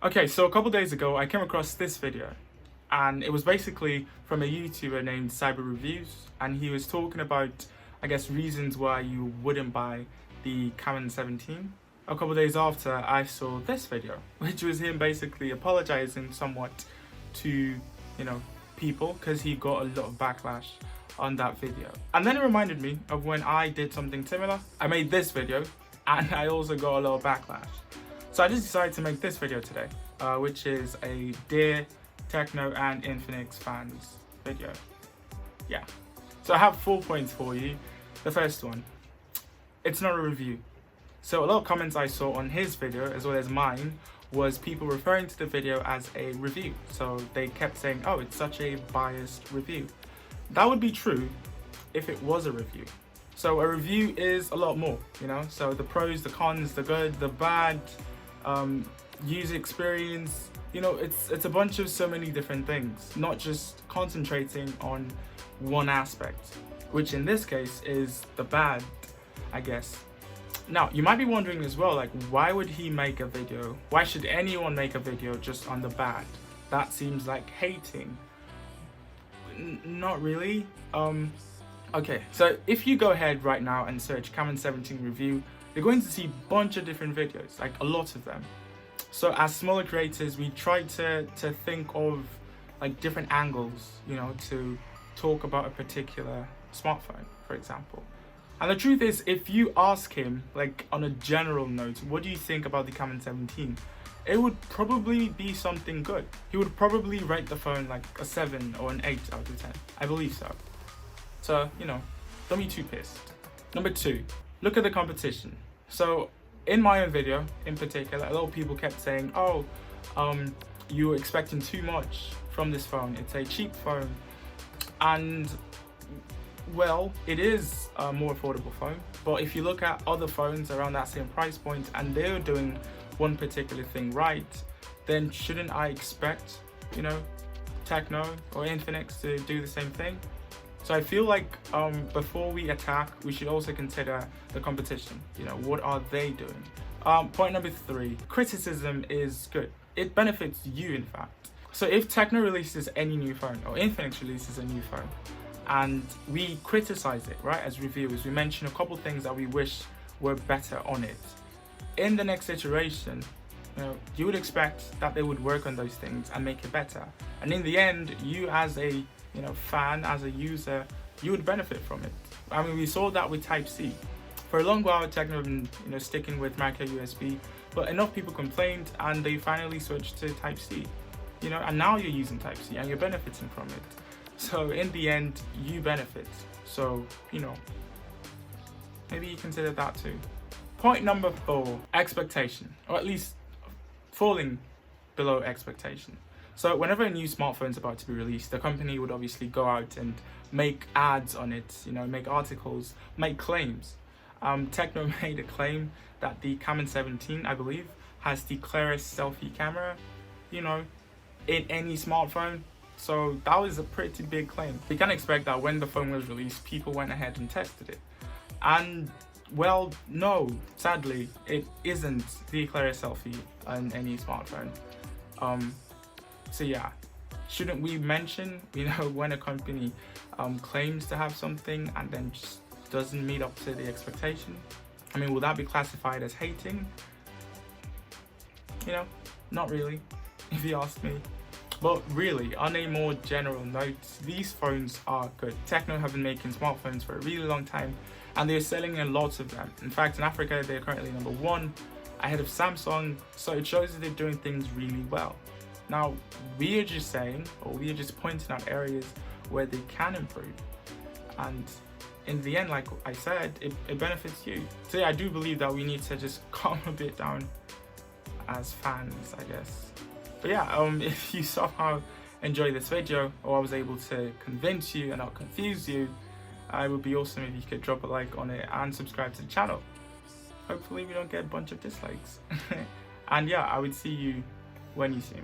Okay, so a couple days ago I came across this video, and it was basically from a YouTuber named Cyber Reviews, and he was talking about, I guess, reasons why you wouldn't buy the Camon 17. A couple days after, I saw this video, which was him basically apologizing somewhat to, people, because he got a lot of backlash on that video. And then it reminded me of when I did something similar. I made this video and I also got a lot of backlash. So I just decided to make this video today, which is a Dear Tecno and Infinix fans video. Yeah. So I have 4 points for you. The first one, it's not a review. So a lot of comments I saw on his video, as well as mine, was people referring to the video as a review. So they kept saying, oh, it's such a biased review. That would be true if it was a review. So a review is a lot more, so the pros, the cons, the good, the bad, user experience, it's a bunch of so many different things, not just concentrating on one aspect, which in this case is the bad, I guess. Now, you might be wondering as well, why would he make a video? Why should anyone make a video just on the bad? That seems like hating. Not really. Okay, so if you go ahead right now and search Camon 17 review, you're going to see a bunch of different videos, a lot of them. So as smaller creators, we try to think of different angles, to talk about a particular smartphone, for example. And the truth is, if you ask him, on a general note, what do you think about the Camon 17? It would probably be something good. He would probably rate the phone a 7 or an 8 out of 10. I believe so. So, don't be too pissed. Number 2, look at the competition. So in my own video in particular, a lot of people kept saying, oh, you're expecting too much from this phone. It's a cheap phone. And well, it is a more affordable phone, but if you look at other phones around that same price point and they're doing one particular thing right, then shouldn't I expect, Tecno or Infinix to do the same thing? So I feel before we attack, we should also consider the competition. What are they doing? Point number 3, criticism is good. It benefits you, in fact. So if Tecno releases any new phone or Infinix releases a new phone, and we criticize it, right, as reviewers, we mention a couple things that we wish were better on it. In the next iteration, you would expect that they would work on those things and make it better. And in the end, you as a fan, as a user, you would benefit from it. I mean, we saw that with Type-C. For a long while, Tecno have been sticking with micro USB, but enough people complained and they finally switched to Type-C. And now you're using Type-C and you're benefiting from it. So in the end, you benefit. So, maybe you consider that too. Point number 4, expectation, or at least falling below expectation. So whenever a new smartphone is about to be released, the company would obviously go out and make ads on it, make articles, make claims. Tecno made a claim that the Camon 17, I believe, has the clearest selfie camera, in any smartphone. So that was a pretty big claim. We can expect that when the phone was released, people went ahead and tested it. And well, no, sadly, it isn't the clearest selfie on any smartphone. So yeah, shouldn't we mention, when a company claims to have something and then just doesn't meet up to the expectation? I mean, will that be classified as hating? Not really, if you ask me. But really, on a more general note, these phones are good. Tecno have been making smartphones for a really long time, and they're selling a lot of them. In fact, in Africa, they're currently number 1 ahead of Samsung, so it shows that they're doing things really well. Now, we are just saying, or we are just pointing out areas where they can improve. And in the end, like I said, it benefits you. So yeah, I do believe that we need to just calm a bit down as fans, I guess. But yeah, if you somehow enjoy this video, or I was able to convince you and not confuse you, it would be awesome if you could drop a like on it and subscribe to the channel. Hopefully we don't get a bunch of dislikes. And yeah, I would see you when you see me.